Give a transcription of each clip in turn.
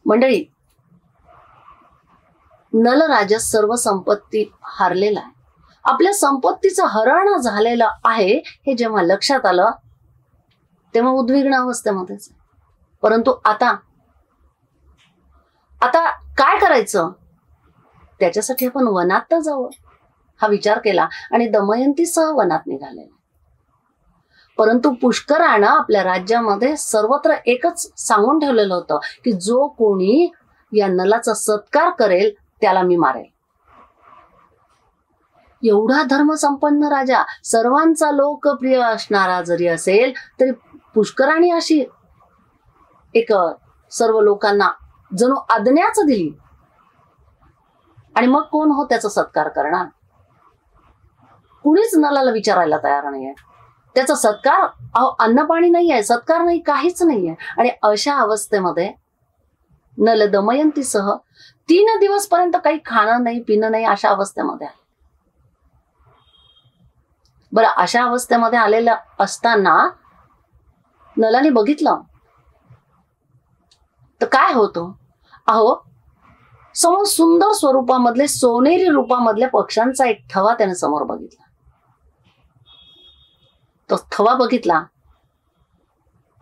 मंडळी, नलराजा सर्व संपत्ती हारलेला आहे. आपल्या संपत्तीचं हरण झालेलं आहे हे जेव्हा लक्षात आलं तेव्हा उद्विग्न अवस्थेमध्येच. परंतु आता काय करायचं, त्याच्यासाठी आपण वनात तर जावं हा विचार केला आणि दमयंतीसह वनात निघालेला. परंतु पुष्करानं आपल्या राज्यामध्ये सर्वत्र एकच सांगून ठेवलेलं होतं की जो कोणी या नलाचा सत्कार करेल त्याला मी मारेल. एवढा धर्मसंपन्न राजा, सर्वांचा लोकप्रिय असणारा जरी असेल तरी पुष्कराने अशी एक सर्व लोकांना जणू आज्ञाच दिली. आणि मग कोण हो त्याचा सत्कार करणार? कुणीच नलाला विचारायला तयार नाहीये. त्याचा सत्कार, अन्न पाणी नाही आहे, सत्कार नाही, काहीच नाहीये. आणि अशा अवस्थेमध्ये नल दमयंतीसह 3 दिवस पर्यंत काही खाणं नाही, पिणं नाही, अशा अवस्थेमध्ये आहे. बरं, अशा अवस्थेमध्ये आलेलं असताना नलाने बघितलं तर काय होतं, समोर सुंदर स्वरूपामधले, सोनेरी रूपामधल्या पक्ष्यांचा एक थवा त्याने समोर बघितला. तो थवा बघितला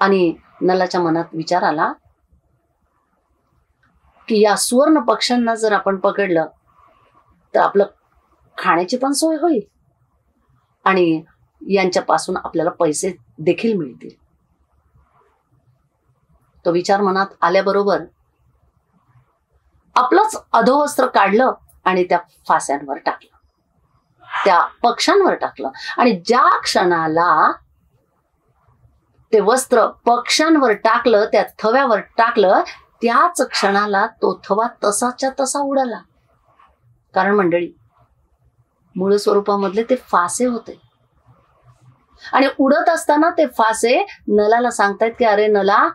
आणि नलाच्या मनात विचार आला की या सुवर्ण पक्ष्यांना जर आपण पकडलं तर आपलं खाण्याची पण सोय होईल आणि यांच्यापासून आपल्याला पैसे देखील मिळतील. तो विचार मनात आल्याबरोबर आपलंच अधोवस्त्र काढलं आणि त्या फास्यांवर टाकलं, त्या पक्ष्यांवर टाकलं. आणि ज्या क्षणाला ते वस्त्र पक्ष्यांवर टाकलं, त्या थव्यावर टाकलं, त्याच क्षणाला तो थवा तसाच्या तसा उडाला. कारण मंडळी, मूळ स्वरूपामधले ते फासे होते आणि उडत असताना ते फासे नलाला सांगतायत की अरे नला,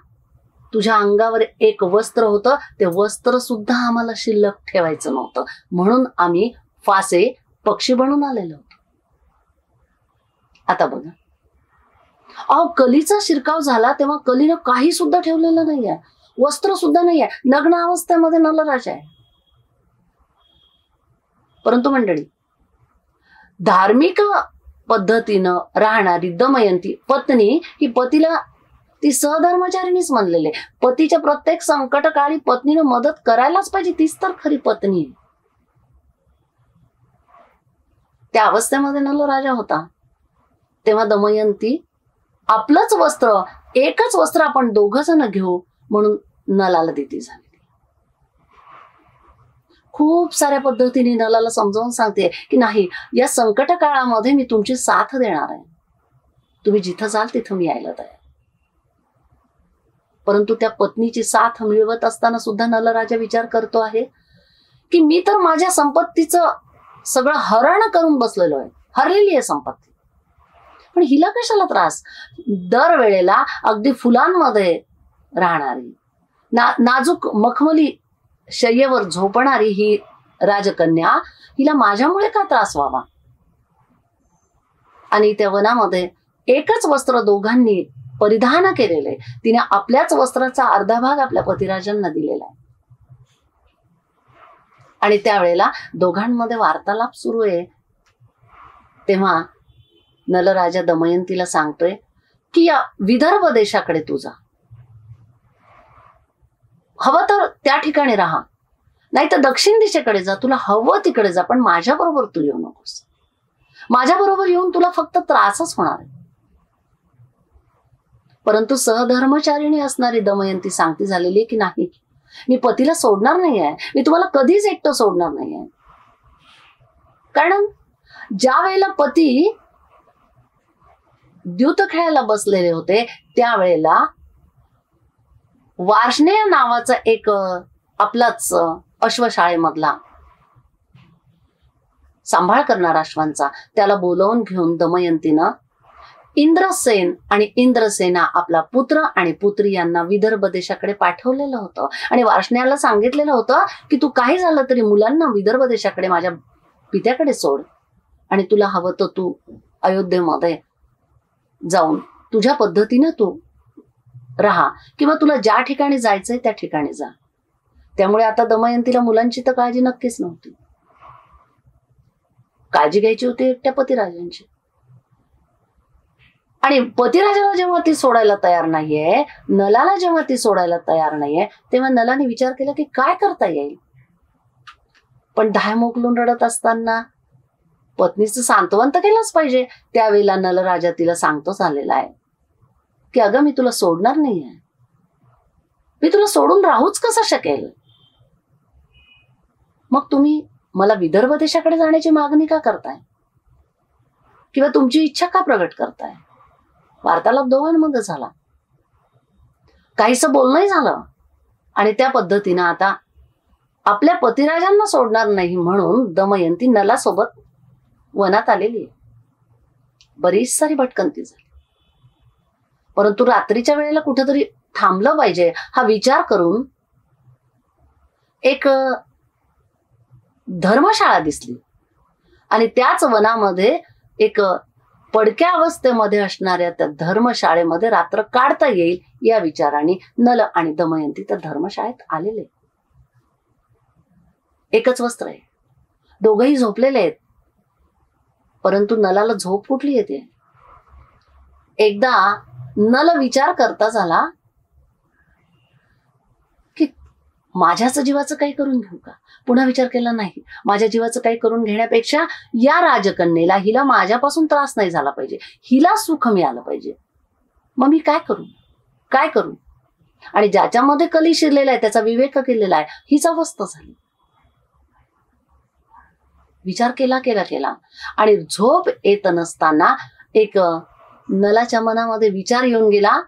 तुझ्या अंगावर एक वस्त्र होतं, ते वस्त्र सुद्धा आम्हाला शिल्लक ठेवायचं नव्हतं, म्हणून आम्ही फासे पक्षी बनून आलेलो होतो. आता बघा, कलीचा शिरकाव झाला तेव्हा कलीनं काही सुद्धा ठेवलेलं नाहीये, वस्त्र सुद्धा नाहीये, नग्न अवस्थेमध्ये नलराजा आहे. परंतु मंडळी, धार्मिक पद्धतीनं राहणारी दमयंती पत्नी ही पतीला ती सहधर्मचारिणीच म्हणलेले. पतीच्या प्रत्येक संकट काळी पत्नीनं मदत करायलाच पाहिजे, तीच तर खरी पत्नी. त्या अवस्थेमध्ये नलराजा होता तेव्हा दमयंती आपलंच वस्त्र, एकच वस्त्र आपण 2 जण घेऊ म्हणून नलाला देती झाली. खूप साऱ्या पद्धतीने नलाला समजावून सांगते की नाही, या संकट काळामध्ये मी तुमची साथ देणार आहे, तुम्ही जिथं जाल तिथं मी यायला तयार. परंतु त्या पत्नीची साथ मिळवत असताना सुद्धा नलराजा विचार करतो आहे की मी तर माझ्या संपत्तीचं सगळं हरण करून बसलेलो आहे, हरलेली आहे संपत्ती, पण हिला कशाला त्रास? दरवेळेला अगदी फुलांमध्ये राहणारी, नाजूक मखमली शय्येवर झोपणारी ही राजकन्या, हिला माझ्यामुळे का त्रास व्हावा? आणि त्या वनामध्ये एकच वस्त्र दोघांनी परिधान केलेले, तिने आपल्याच वस्त्राचा अर्धा भाग आपल्या पतिराजांना दिलेला आहे. आणि त्यावेळेला दोघांमध्ये वार्तालाप सुरू आहे. तेव्हा नलराजा दमयंतीला सांगतोय की या विदर्भ देशाकडे तू जा, हवं तर त्या ठिकाणी राहा, नाही तर दक्षिण दिशेकडे जा, तुला हवं तिकडे जा, पण माझ्या बरोबर तू येऊ नकोस. माझ्या बरोबर येऊन तुला फक्त त्रासच होणार आहे. परंतु सहधर्मचारिणी असणारी दमयंती सांगती झालेली की नाही, मी पतीला सोडणार नाहीये, मी तुम्हाला कधीच एकटं सोडणार नाहीये. कारण ज्या वेळेला पती द्यूत खेळायला बसलेले होते त्यावेळेला वार्ष्णेय नावाचा एक आपलाच अश्वशाळेमधला सांभाळ करणारा अश्वांचा, त्याला बोलवून घेऊन दमयंतीनं इंद्रसेन आणि इंद्रसेना आपला पुत्र आणि पुत्री यांना विदर्भ देशाकडे पाठवलेलं होतं. आणि वार्ष्णेयाला सांगितलेलं होतं की तू काही झालं तरी मुलांना विदर्भ देशाकडे माझ्या पित्याकडे सोड, आणि तुला हवं तर तू अयोध्येमध्ये जाऊन तुझ्या पद्धतीने तू राहा, किंवा तुला ज्या ठिकाणी जायचंय त्या ठिकाणी जा. त्यामुळे आता दमयंतीला मुलांची तर काळजी नक्कीच नव्हती. काळजी घ्यायची होती एकट्या पतिराजांची. आणि पतिराजाला जेव्हा ती सोडायला तयार नाहीये, नलाला जेव्हा ती सोडायला तयार नाहीये, तेव्हा नलाने विचार केला की काय करता येईल. पण धाय मोकलून रडत असताना पत्नीचं सांत्वन तर केलंच पाहिजे. त्यावेळेला नलराजा तिला सांगतोच आलेला आहे की अगं मी तुला सोडणार नाहीये, मी तुला सोडून राहूच कसं शकेल. मग तुम्ही मला विदर्भ देशाकडे जाण्याची मागणी का करताय, किंवा तुमची इच्छा का प्रगट करताय. वार्तालाप दोघांमध्ये झाला, काहीसं बोलणंही झालं. आणि त्या पद्धतीनं आता आपल्या पतिराजांना सोडणार नाही म्हणून दमयंती नलासोबत वनात आलेली आहे. बरीच सारी भटकंती झाली, परंतु रात्रीच्या वेळेला कुठेतरी थांबलं पाहिजे हा विचार करून एक धर्मशाळा दिसली. आणि त्याच वनामध्ये एक पडक्या अवस्थेमध्ये असणाऱ्या त्या धर्मशाळेमध्ये रात्र काढता येईल या विचाराने नल आणि दमयंती त्या धर्मशाळेत आलेले. एकच वस्त्र आहे, दोघही झोपलेले आहेत, परंतु नलाला झोप कुठली येते. एकदा नल विचार करता झाला की माझ्याच जीवाचं काही करून घेऊ का. पुन्हा विचार केला नाही, माझ्या जीवाचं काही करून घेण्यापेक्षा या राजकन्येला, हिला माझ्यापासून त्रास नाही झाला पाहिजे, हिला सुख मिळालं पाहिजे. मग मी काय करू, काय करू. आणि ज्याच्यामध्ये कली शिरलेला आहे, त्याचा विवेक केलेला आहे, हीच अवस्था झाली. विचार केला केला केला आणि झोप येत नसताना एक नलाच्या मनामध्ये विचार येऊन गेला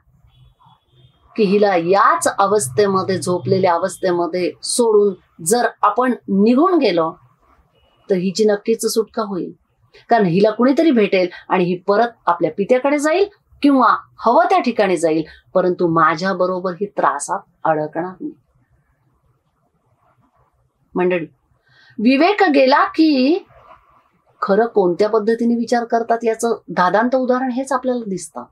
की हिला याच अवस्थेमध्ये, झोपलेल्या अवस्थेमध्ये सोडून जर आपण निघून गेलो तर हिची नक्कीच सुटका होईल. कारण हिला कुणीतरी भेटेल आणि ही परत आपल्या पित्याकडे जाईल किंवा हवं त्या ठिकाणी जाईल, परंतु माझ्या बरोबर ही त्रासात अडकणार नाही. मंडळी, विवेक गेला की खरं कोणत्या पद्धतीने विचार करतात याचं धादांत उदाहरण हेच आपल्याला दिसतं.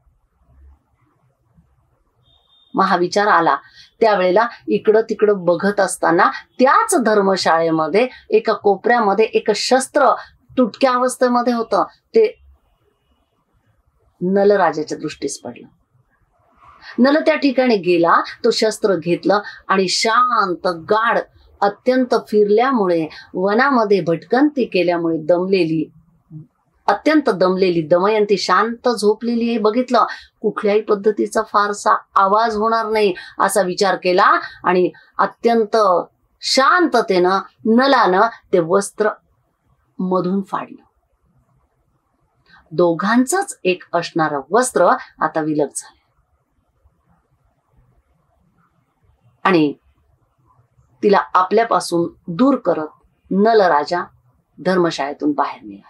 मग हा विचार आला त्यावेळेला इकडं तिकडं बघत असताना त्याच धर्मशाळेमध्ये एका कोपऱ्यामध्ये एक शस्त्र तुटक्या अवस्थेमध्ये होतं. ते नलराजाच्या दृष्टीस पडलं. नल त्या ठिकाणी गेला, तो शस्त्र घेतलं आणि शांत गाढ अत्यंत फिरल्यामुळे, वनामध्ये भटकंती केल्यामुळे अत्यंत दमलेली दमयंती शांत झोपलेली आहे. बघितलं, कुठल्याही पद्धतीचा फारसा आवाज होणार नाही असा विचार केला आणि अत्यंत शांततेनं नलानं ते वस्त्र मधून फाडलं. दोघांचंच एक असणारं वस्त्र आता विलग झालं आणि तिला आपल्यापासून दूर करत नलराजा धर्मशाळेतून बाहेर निघाला.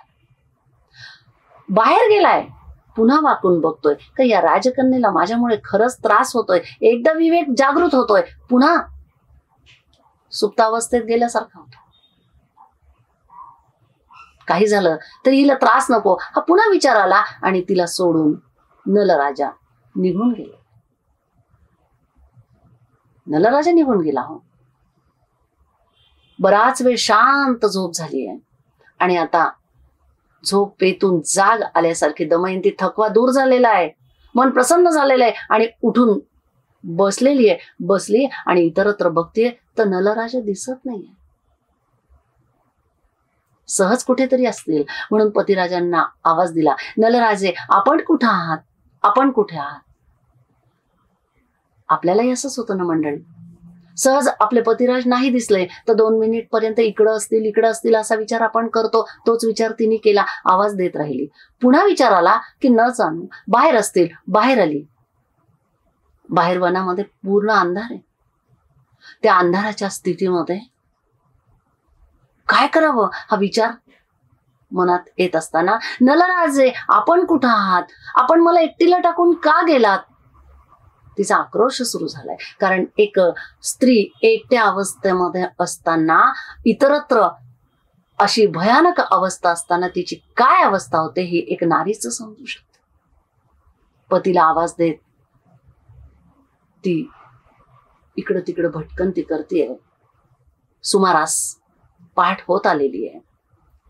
बाहेर गेलाय, पुन्हा वाकून बघतोय का या राजकन्येला माझ्यामुळे खरंच त्रास होतोय. एकदा विवेक जागृत होतोय, पुन्हा सुप्तावस्थेत गेल्यासारखा होतो. काही झालं तरी हिला त्रास नको हा पुन्हा विचार आला आणि तिला सोडून नलराजा निघून गेला. नलराजा निघून गेला. हो, बराच वेळ शांत झोप झाली आहे आणि आता झोपेतून जाग आल्यासारखी दमयंती, थकवा दूर झालेला आहे, मन प्रसन्न झालेलं आहे आणि उठून बसली आणि इतरत्र बघतीये तर नलराजा दिसत नाहीये. सहज कुठेतरी असतील म्हणून पतिराजांना आवाज दिला, नलराजे आपण कुठे आहात, आपण कुठे आहात. आपल्यालाही असंच होतं ना मंडळी. सहज आपले पतिराज नाही दिसले तर 2 मिनिट पर्यंत इकडं असतील असा विचार आपण करतो. तोच विचार तिने केला, आवाज देत राहिली. पुन्हा विचार आला की न जाणू बाहेर असतील. बाहेर आली. बाहेर वनामध्ये पूर्ण अंधार आहे. त्या अंधाराच्या स्थितीमध्ये काय करावं हा विचार मनात येत असताना, नलराजे आपण कुठं आहात, आपण मला एकटीला टाकून का गेलात. तिचा आक्रोश सुरू झालाय. कारण एक स्त्री एकट्या अवस्थेमध्ये असताना, इतरत्र अशी भयानक अवस्था असताना तिची काय अवस्था होते हे एक नारीच समजू शकते. पतीला आवाज देत ती इकडं तिकडं भटकंती करते सुमारास पाठ होत आलेली आहे.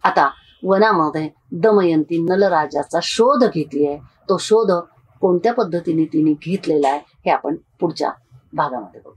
आता वनामध्ये दमयंती नलराजाचा शोध घेतली आहे. तो शोध कोणत्या पद्धतीने तिने घेतलेला आहे हे आपण पुढच्या भागामध्ये बघू.